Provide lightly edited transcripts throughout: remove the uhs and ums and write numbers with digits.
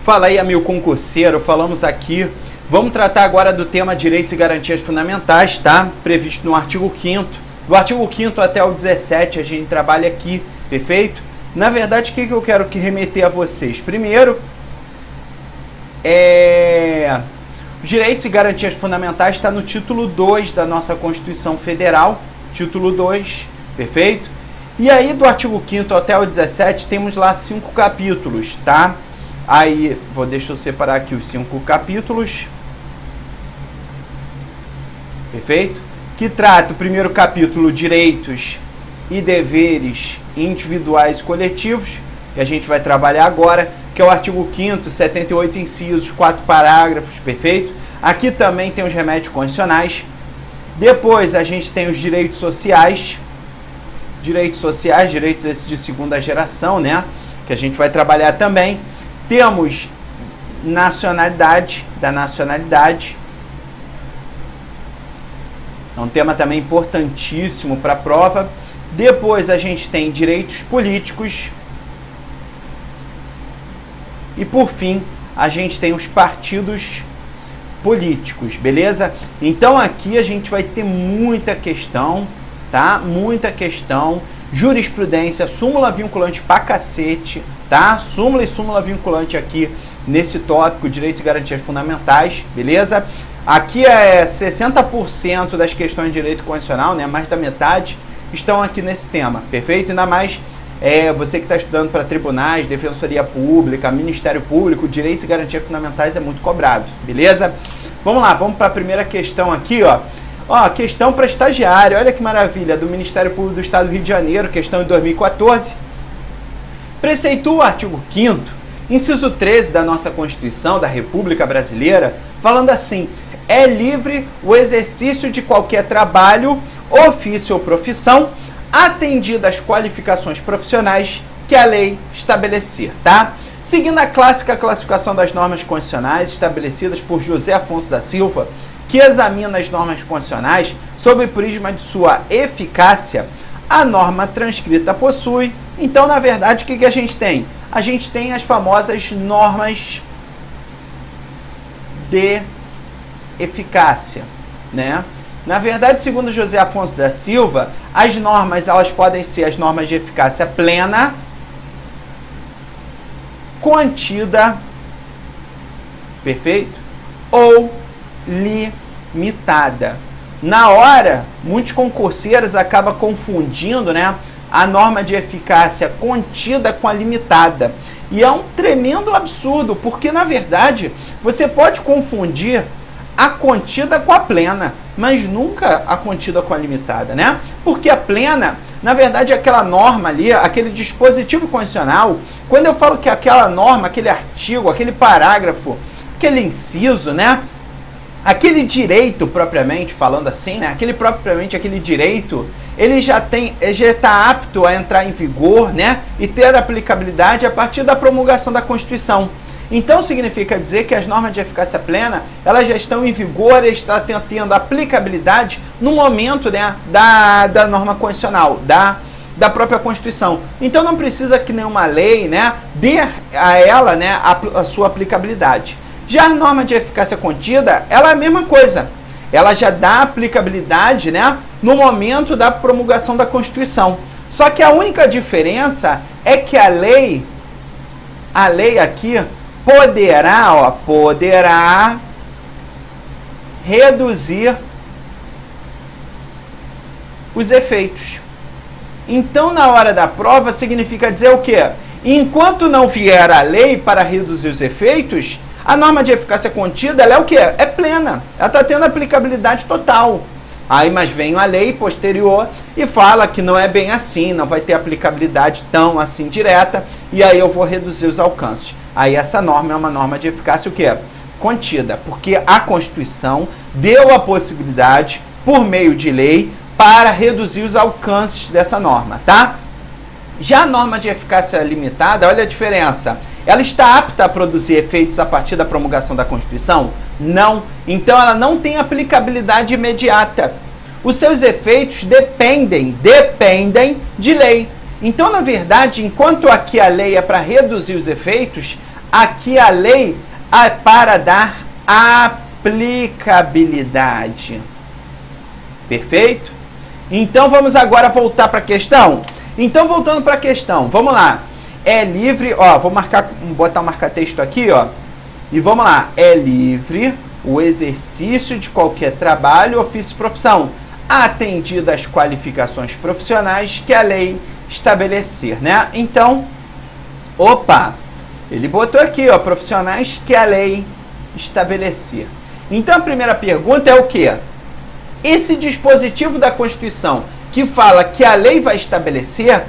Fala aí, amigo concurseiro, falamos aqui. Vamos tratar agora do tema Direitos e Garantias Fundamentais, tá? Previsto no artigo 5º. Do artigo 5º até o 17 a gente trabalha aqui, perfeito? Na verdade, o que eu quero remeter a vocês? Primeiro, Direitos e Garantias Fundamentais está no título 2 da nossa Constituição Federal, título 2, perfeito? E aí, do artigo 5º até o 17, temos lá 5 capítulos, tá? Aí, deixa eu separar aqui os 5 capítulos, perfeito? Que trata o primeiro capítulo, Direitos e Deveres Individuais e Coletivos, que a gente vai trabalhar agora, que é o artigo 5º, 78 incisos, 4 parágrafos, perfeito? Aqui também tem os remédios condicionais. Depois a gente tem os direitos sociais, direitos esses de segunda geração, né? Que a gente vai trabalhar também. Temos nacionalidade, é um tema também importantíssimo para a prova. Depois a gente tem direitos políticos. E por fim, a gente tem os partidos políticos, beleza? Então aqui a gente vai ter muita questão, tá? Muita questão. Jurisprudência, súmula vinculante pra cacete, tá? Súmula e súmula vinculante aqui nesse tópico, Direitos e Garantias Fundamentais, beleza? Aqui 60% das questões de direito constitucional, né? Mais da metade estão aqui nesse tema, perfeito? Ainda mais você que está estudando para tribunais, defensoria pública, Ministério Público, Direitos e Garantias Fundamentais é muito cobrado, beleza? Vamos lá, vamos para a primeira questão aqui, ó. Ó, questão para estagiário, olha que maravilha, do Ministério Público do Estado do Rio de Janeiro, questão de 2014. Preceitua o artigo 5º, inciso 13 da nossa Constituição da República Brasileira, falando assim: é livre o exercício de qualquer trabalho, ofício ou profissão, atendidas as qualificações profissionais que a lei estabelecer, tá? Seguindo a clássica classificação das normas constitucionais estabelecidas por José Afonso da Silva, que examina as normas constitucionais sob o prisma de sua eficácia, a norma transcrita possui. Então, na verdade, o que a gente tem? A gente tem as famosas normas de eficácia, né? Na verdade, segundo José Afonso da Silva, as normas elas podem ser as normas de eficácia plena, contida, perfeito? Ou limitada. Na hora, muitos concurseiros acabam confundindo, né, a norma de eficácia contida com a limitada. E é um tremendo absurdo, porque na verdade você pode confundir a contida com a plena, mas nunca a contida com a limitada, né? Porque a plena, na verdade, é aquela norma ali, aquele dispositivo constitucional. Quando eu falo que aquela norma, aquele artigo, aquele parágrafo, aquele inciso, né? Aquele direito, propriamente falando assim, né? Aquele direito, ele já está apto a entrar em vigor, né? E ter aplicabilidade a partir da promulgação da Constituição. Então, significa dizer que as normas de eficácia plena, elas já estão em vigor e estão tendo aplicabilidade no momento, né, da norma constitucional, da própria Constituição. Então, não precisa que nenhuma lei, né, dê a ela, né, a sua aplicabilidade. Já a norma de eficácia contida, ela é a mesma coisa. Ela já dá aplicabilidade, né, no momento da promulgação da Constituição. Só que a única diferença é que a lei aqui poderá reduzir os efeitos. Então, na hora da prova, significa dizer o quê? Enquanto não vier a lei para reduzir os efeitos, a norma de eficácia contida, ela é o quê? É plena. Ela está tendo aplicabilidade total. Aí, mas vem a lei posterior e fala que não é bem assim, não vai ter aplicabilidade tão assim direta, e aí eu vou reduzir os alcances. Aí essa norma é uma norma de eficácia o quê? Contida, porque a Constituição deu a possibilidade, por meio de lei, para reduzir os alcances dessa norma, tá? Já a norma de eficácia limitada, olha a diferença. Ela está apta a produzir efeitos a partir da promulgação da Constituição? Não. Então ela não tem aplicabilidade imediata. Os seus efeitos dependem de lei. Então, na verdade, enquanto aqui a lei é para reduzir os efeitos, aqui a lei para dar aplicabilidade. Perfeito? Então vamos agora voltar para a questão. Então voltando para a questão, vamos lá. É livre, ó, vou botar um marca-texto aqui, ó. E vamos lá. É livre o exercício de qualquer trabalho, ofício, profissão, atendido às qualificações profissionais que a lei estabelecer, né? Então, opa, ele botou aqui, ó, profissionais que a lei estabelecer. Então a primeira pergunta é o quê? Esse dispositivo da Constituição que fala que a lei vai estabelecer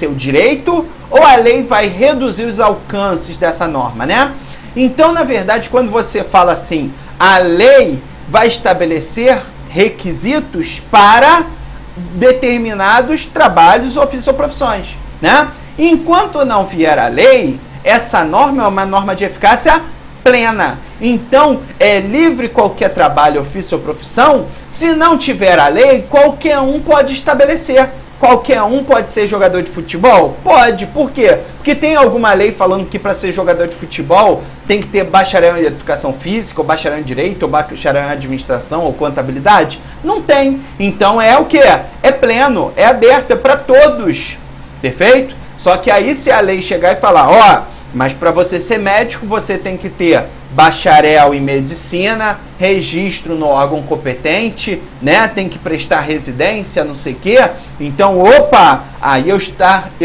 o direito ou a lei vai reduzir os alcances dessa norma, né? Então, na verdade, quando você fala assim, a lei vai estabelecer requisitos para determinados trabalhos, ofícios ou profissões, né? Enquanto não vier a lei, essa norma é uma norma de eficácia plena. Então, é livre qualquer trabalho, ofício ou profissão. Se não tiver a lei, qualquer um pode estabelecer. Qualquer um pode ser jogador de futebol? Pode. Por quê? Porque tem alguma lei falando que para ser jogador de futebol tem que ter bacharel em educação física, ou bacharel em direito, ou bacharel em administração, ou contabilidade? Não tem. Então é o quê? É pleno, é aberto, é para todos. Perfeito? Só que aí se a lei chegar e falar, ó, mas para você ser médico, você tem que ter bacharel em medicina, registro no órgão competente, né? Tem que prestar residência, não sei o quê. Então, opa, aí eu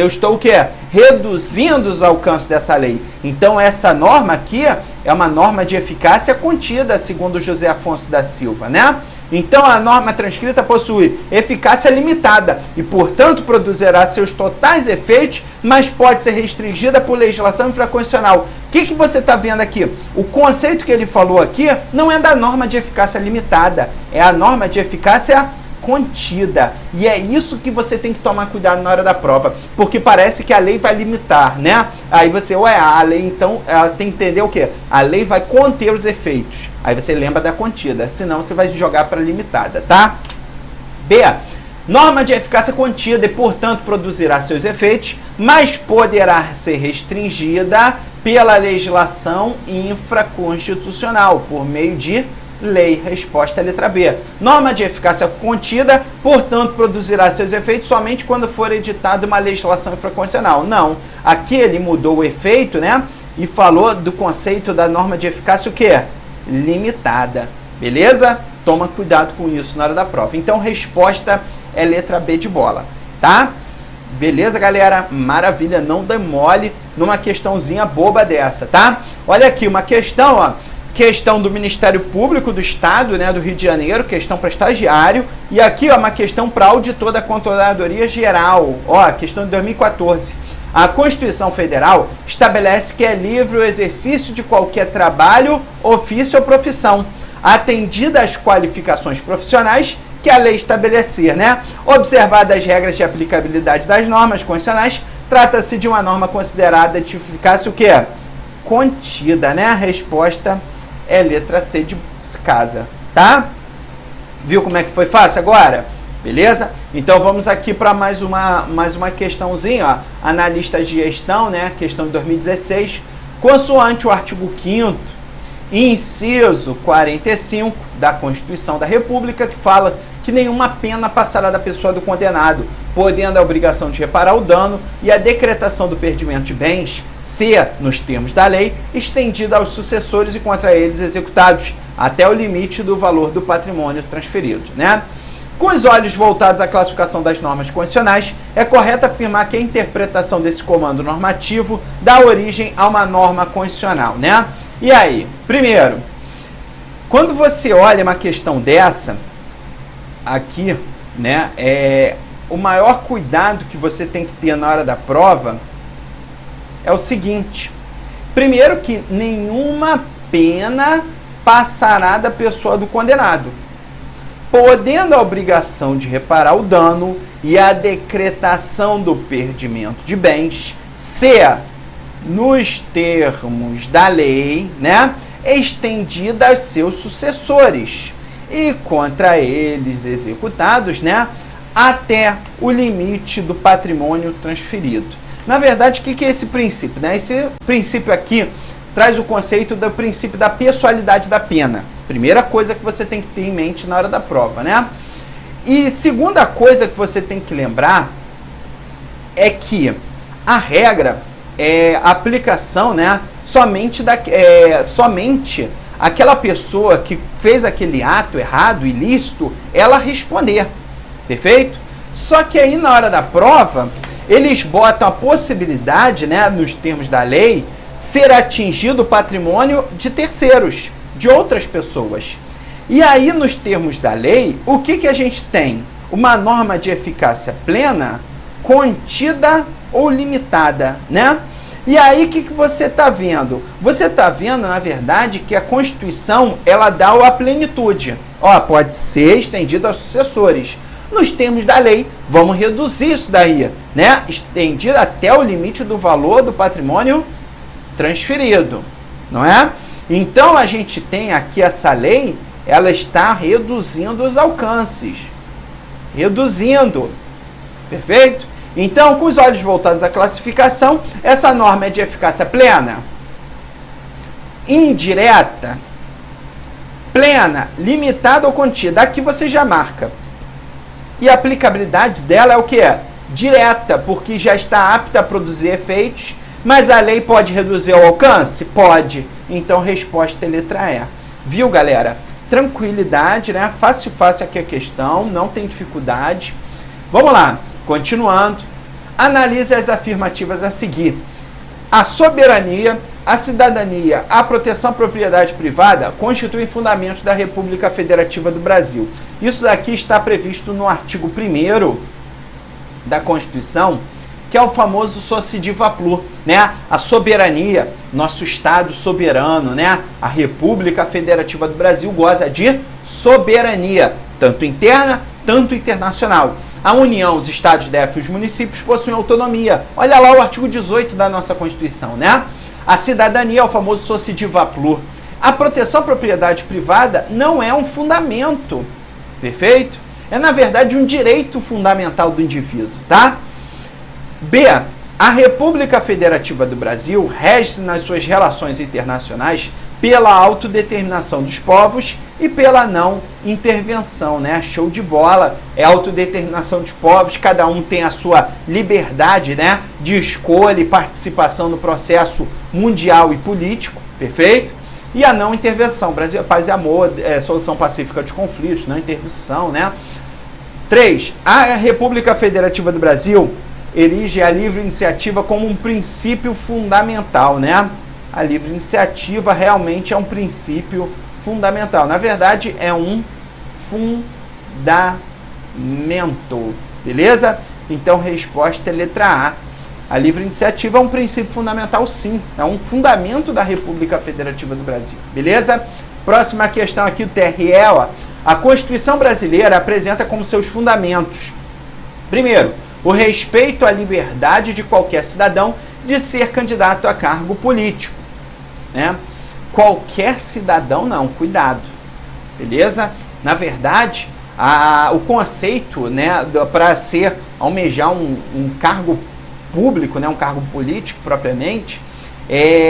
estou o quê? Reduzindo os alcances dessa lei. Então, essa norma aqui é uma norma de eficácia contida, segundo José Afonso da Silva, né? Então, a norma transcrita possui eficácia limitada e, portanto, produzirá seus totais efeitos, mas pode ser restringida por legislação infraconstitucional. O que você está vendo aqui? O conceito que ele falou aqui não é da norma de eficácia limitada, é a norma de eficácia contida. E é isso que você tem que tomar cuidado na hora da prova, porque parece que a lei vai limitar, né? Aí você, ué, a lei então, ela tem que entender o quê? A lei vai conter os efeitos. Aí você lembra da contida, senão você vai jogar para limitada, tá? B. Norma de eficácia contida e, portanto, produzirá seus efeitos, mas poderá ser restringida pela legislação infraconstitucional, por meio de lei. Resposta à letra B. Norma de eficácia contida, portanto, produzirá seus efeitos somente quando for editada uma legislação infraconstitucional. Não. Aqui ele mudou o efeito, né? E falou do conceito da norma de eficácia o quê? Limitada. Beleza? Toma cuidado com isso na hora da prova. Então, resposta é letra B de bola, tá? Beleza, galera? Maravilha, não dê mole numa questãozinha boba dessa, tá? Olha aqui, uma questão, ó. Questão do Ministério Público do Estado, né, do Rio de Janeiro, questão para estagiário. E aqui, ó, uma questão para auditor da Controladoria Geral. Ó, questão de 2014. A Constituição Federal estabelece que é livre o exercício de qualquer trabalho, ofício ou profissão, atendida às qualificações profissionais que a lei estabelecer, né? Observadas as regras de aplicabilidade das normas constitucionais, trata-se de uma norma considerada de eficácia o quê? Contida, né? A resposta é letra C de casa, tá? Viu como é que foi fácil agora? Beleza? Então vamos aqui para mais uma questãozinha, ó. Analista de gestão, né? Questão de 2016. Consoante o artigo 5º, inciso 45 da Constituição da República, que fala que nenhuma pena passará da pessoa do condenado, podendo a obrigação de reparar o dano e a decretação do perdimento de bens ser, nos termos da lei, estendida aos sucessores e contra eles executados, até o limite do valor do patrimônio transferido, né? Com os olhos voltados à classificação das normas constitucionais, é correto afirmar que a interpretação desse comando normativo dá origem a uma norma constitucional, né? E aí, primeiro, quando você olha uma questão dessa, aqui, né, o maior cuidado que você tem que ter na hora da prova é o seguinte: primeiro que nenhuma pena passará da pessoa do condenado, podendo a obrigação de reparar o dano e a decretação do perdimento de bens ser, nos termos da lei, né, estendida aos seus sucessores e contra eles executados, né, até o limite do patrimônio transferido. Na verdade, o que é esse princípio? Né? Esse princípio aqui traz o conceito do princípio da pessoalidade da pena. Primeira coisa que você tem que ter em mente na hora da prova, né? E segunda coisa que você tem que lembrar é que a regra é a aplicação, né, somente aquela pessoa que fez aquele ato errado, ilícito, ela responder, perfeito? Só que aí na hora da prova, eles botam a possibilidade, né, nos termos da lei, ser atingido o patrimônio de terceiros, de outras pessoas. E aí, nos termos da lei, o que a gente tem? Uma norma de eficácia plena, contida ou limitada, né? E aí, o que você está vendo? Você está vendo, na verdade, que a Constituição, ela dá a plenitude. Ó, pode ser estendido aos sucessores. Nos termos da lei, vamos reduzir isso daí, né? Estendido até o limite do valor do patrimônio transferido, não é? Então, a gente tem aqui essa lei, ela está reduzindo os alcances. Reduzindo. Perfeito? Então, com os olhos voltados à classificação, essa norma é de eficácia plena, indireta, plena, limitada ou contida. Aqui você já marca. E a aplicabilidade dela é o quê? Direta, porque já está apta a produzir efeitos, mas a lei pode reduzir o alcance? Pode. Então, resposta é letra E. Viu, galera? Tranquilidade, né? Fácil aqui a questão, não tem dificuldade. Vamos lá, continuando. Analise as afirmativas a seguir. A soberania, a cidadania, a proteção à propriedade privada constituem fundamentos da República Federativa do Brasil. Isso daqui está previsto no artigo 1º da Constituição, que é o famoso Sociediva Plur, né? A soberania, nosso Estado soberano, né? A República Federativa do Brasil goza de soberania, tanto interna, tanto internacional. A União, os Estados, DF e os municípios possuem autonomia. Olha lá o artigo 18 da nossa Constituição, né? A cidadania é o famoso Sociediva Plur. A proteção à propriedade privada não é um fundamento, perfeito? É, na verdade, um direito fundamental do indivíduo, tá? B. A República Federativa do Brasil rege-se nas suas relações internacionais pela autodeterminação dos povos e pela não intervenção, né? Show de bola, é autodeterminação dos povos, cada um tem a sua liberdade, né, de escolha e participação no processo mundial e político, perfeito? E a não intervenção, Brasil é paz e amor, solução pacífica dos conflitos, não intervenção, né? 3. A República Federativa do Brasil erige a livre iniciativa como um princípio fundamental, né? A livre iniciativa realmente é um princípio fundamental. Na verdade, é um fundamento, beleza? Então, resposta é letra A. A livre iniciativa é um princípio fundamental, sim. É um fundamento da República Federativa do Brasil, beleza? Próxima questão aqui, o TRE, ó. A Constituição brasileira apresenta como seus fundamentos, primeiro, o respeito à liberdade de qualquer cidadão de ser candidato a cargo político, né? Qualquer cidadão não, cuidado, beleza? Na verdade, o conceito, né, para almejar um cargo público, né, um cargo político propriamente,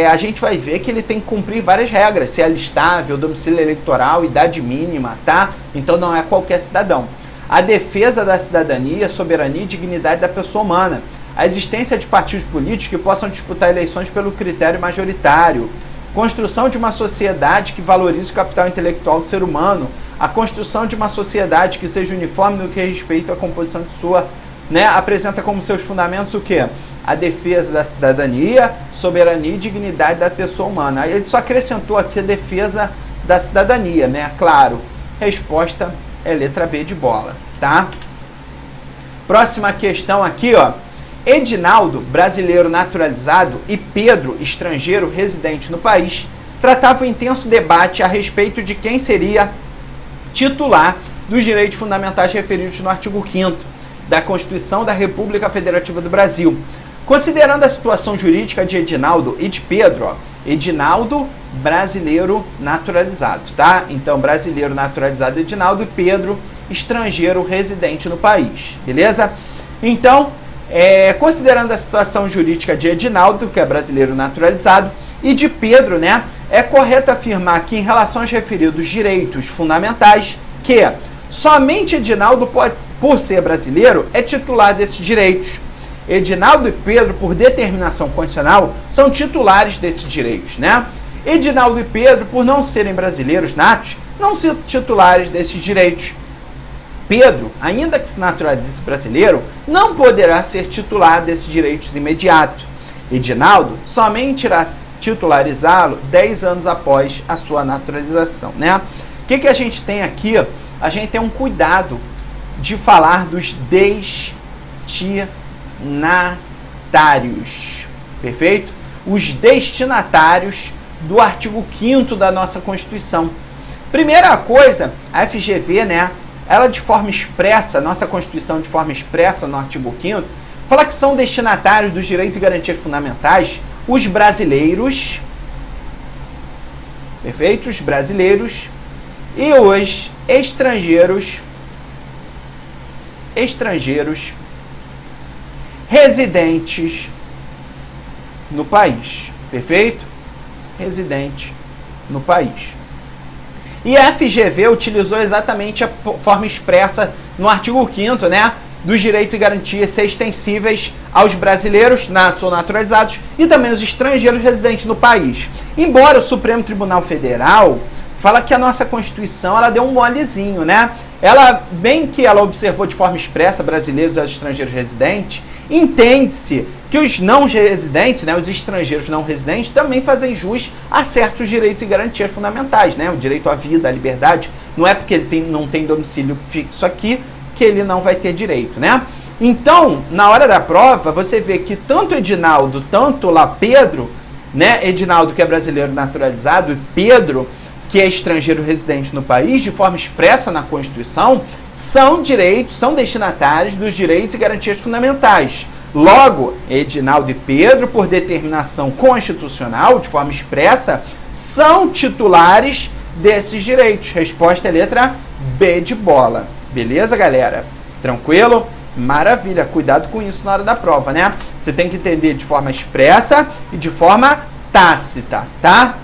a gente vai ver que ele tem que cumprir várias regras, ser alistável, domicílio eleitoral, idade mínima, tá? Então não é qualquer cidadão. A defesa da cidadania, soberania e dignidade da pessoa humana. A existência de partidos políticos que possam disputar eleições pelo critério majoritário. Construção de uma sociedade que valorize o capital intelectual do ser humano. A construção de uma sociedade que seja uniforme no que respeita à composição de sua, né, apresenta como seus fundamentos o quê? A defesa da cidadania, soberania e dignidade da pessoa humana. Ele só acrescentou aqui a defesa da cidadania, né? Claro. Resposta é letra B de bola, tá? Próxima questão aqui, ó. Edinaldo, brasileiro naturalizado, e Pedro, estrangeiro residente no país, tratavam um intenso debate a respeito de quem seria titular dos direitos fundamentais referidos no artigo 5º da Constituição da República Federativa do Brasil. Considerando a situação jurídica de Edinaldo e de Pedro, ó, Edinaldo, brasileiro naturalizado, tá? Então, brasileiro naturalizado Edinaldo e Pedro, estrangeiro residente no país, beleza? Então, Considerando a situação jurídica de Edinaldo, que é brasileiro naturalizado, e de Pedro, né, é correto afirmar que, em relação aos referidos direitos fundamentais, que somente Edinaldo, por ser brasileiro, é titular desses direitos. Edinaldo e Pedro, por determinação constitucional, são titulares desses direitos, né? Edinaldo e Pedro, por não serem brasileiros natos, não são titulares desses direitos. Pedro, ainda que se naturalize brasileiro, não poderá ser titular desses direitos de imediato. Edinaldo somente irá titularizá-lo 10 anos após a sua naturalização, né? O que a gente tem aqui? A gente tem um cuidado de falar dos destinatários, perfeito? Os destinatários do artigo 5º da nossa Constituição. Primeira coisa, a FGV, né, ela de forma expressa, nossa Constituição de forma expressa no artigo 5º, fala que são destinatários dos direitos e garantias fundamentais os brasileiros, perfeito? Os brasileiros e os estrangeiros residentes no país, perfeito? Residente no país. E a FGV utilizou exatamente a forma expressa no artigo 5º, né, dos direitos e garantias ser extensíveis aos brasileiros natos ou naturalizados e também os estrangeiros residentes no país. Embora o Supremo Tribunal Federal fala que a nossa Constituição ela deu um molezinho, né? Bem que ela observou de forma expressa brasileiros e estrangeiros residentes, entende-se que os não residentes, né, os estrangeiros não residentes, também fazem jus a certos direitos e garantias fundamentais, né? O direito à vida, à liberdade, não é porque ele não tem domicílio fixo aqui que ele não vai ter direito, né? Então, na hora da prova, você vê que tanto Edinaldo, tanto lá Pedro, né, Edinaldo que é brasileiro naturalizado e Pedro que é estrangeiro residente no país, de forma expressa na Constituição, são destinatários dos direitos e garantias fundamentais. Logo, Edinaldo e Pedro, por determinação constitucional, de forma expressa, são titulares desses direitos. Resposta é letra B de bola. Beleza, galera? Tranquilo? Maravilha. Cuidado com isso na hora da prova, né? Você tem que entender de forma expressa e de forma tácita, tá?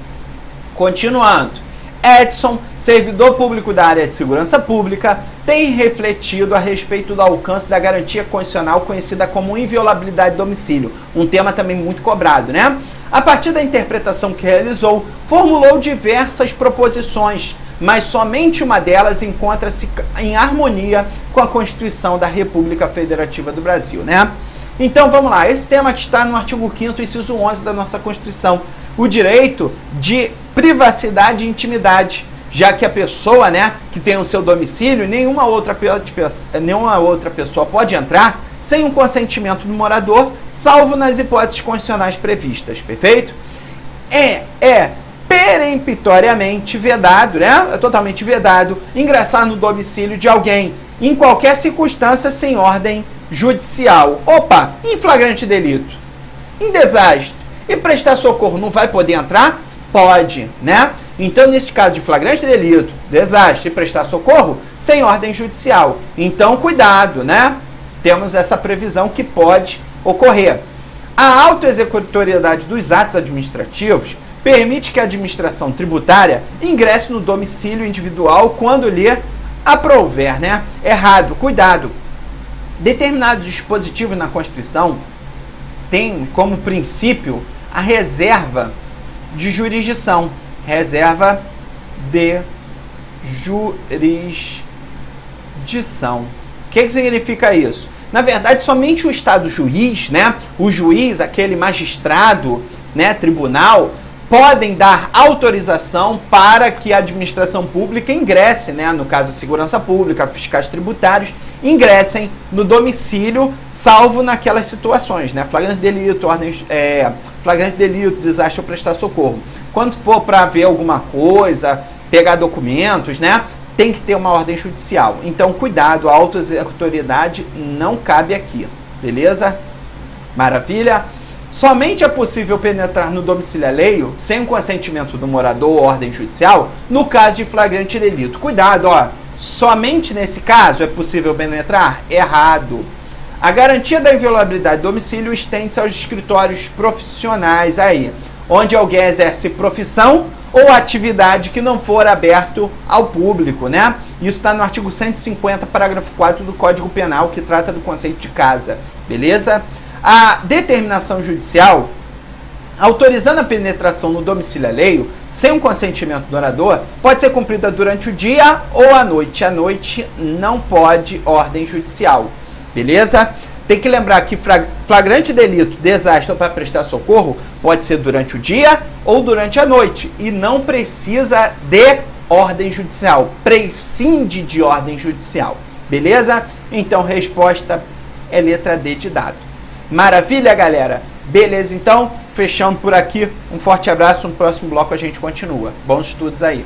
Continuando. Edson, servidor público da área de segurança pública, tem refletido a respeito do alcance da garantia constitucional conhecida como inviolabilidade de domicílio, um tema também muito cobrado, né? A partir da interpretação que realizou, formulou diversas proposições, mas somente uma delas encontra-se em harmonia com a Constituição da República Federativa do Brasil, né? Então vamos lá, esse tema que está no artigo 5º, inciso 11 da nossa Constituição, o direito de privacidade e intimidade, já que a pessoa, né, que tem o seu domicílio, nenhuma outra pessoa pode entrar sem o consentimento do morador, salvo nas hipóteses constitucionais previstas, perfeito? É peremptoriamente vedado, né, é totalmente vedado, ingressar no domicílio de alguém, em qualquer circunstância, sem ordem judicial. Opa, em flagrante delito, em desastre, e prestar socorro não vai poder entrar? Pode, né? Então, nesse caso de flagrante delito, desastre e prestar socorro, sem ordem judicial. Então, cuidado, né? Temos essa previsão que pode ocorrer. A autoexecutoriedade dos atos administrativos permite que a administração tributária ingresse no domicílio individual quando lhe aprouver, né? Errado, cuidado. Determinados dispositivos na Constituição têm como princípio a reserva de jurisdição. Reserva de jurisdição. O que significa isso? Na verdade, somente o Estado juiz, né, o juiz, aquele magistrado, né, tribunal, podem dar autorização para que a administração pública ingresse, né, no caso a segurança pública, fiscais tributários, ingressem no domicílio, salvo naquelas situações, né, flagrante delito, desastre ou prestar socorro. Quando for para ver alguma coisa, pegar documentos, né, tem que ter uma ordem judicial. Então, cuidado, a autoexecutoriedade não cabe aqui, beleza? Maravilha? Somente é possível penetrar no domicílio alheio, sem o consentimento do morador ou ordem judicial, no caso de flagrante delito. Cuidado, ó, somente nesse caso é possível penetrar? Errado. A garantia da inviolabilidade do domicílio estende-se aos escritórios profissionais aí, onde alguém exerce profissão ou atividade que não for aberto ao público, né? Isso está no artigo 150, parágrafo 4 do Código Penal, que trata do conceito de casa, beleza? A determinação judicial, autorizando a penetração no domicílio alheio, sem um consentimento do morador, pode ser cumprida durante o dia ou à noite. À noite não pode ordem judicial, beleza? Tem que lembrar que flagrante delito, desastre ou para prestar socorro pode ser durante o dia ou durante a noite e não precisa de ordem judicial, prescinde de ordem judicial, beleza? Então, resposta é letra D de dado. Maravilha, galera? Beleza, então, fechando por aqui. Um forte abraço, no próximo bloco a gente continua. Bons estudos aí.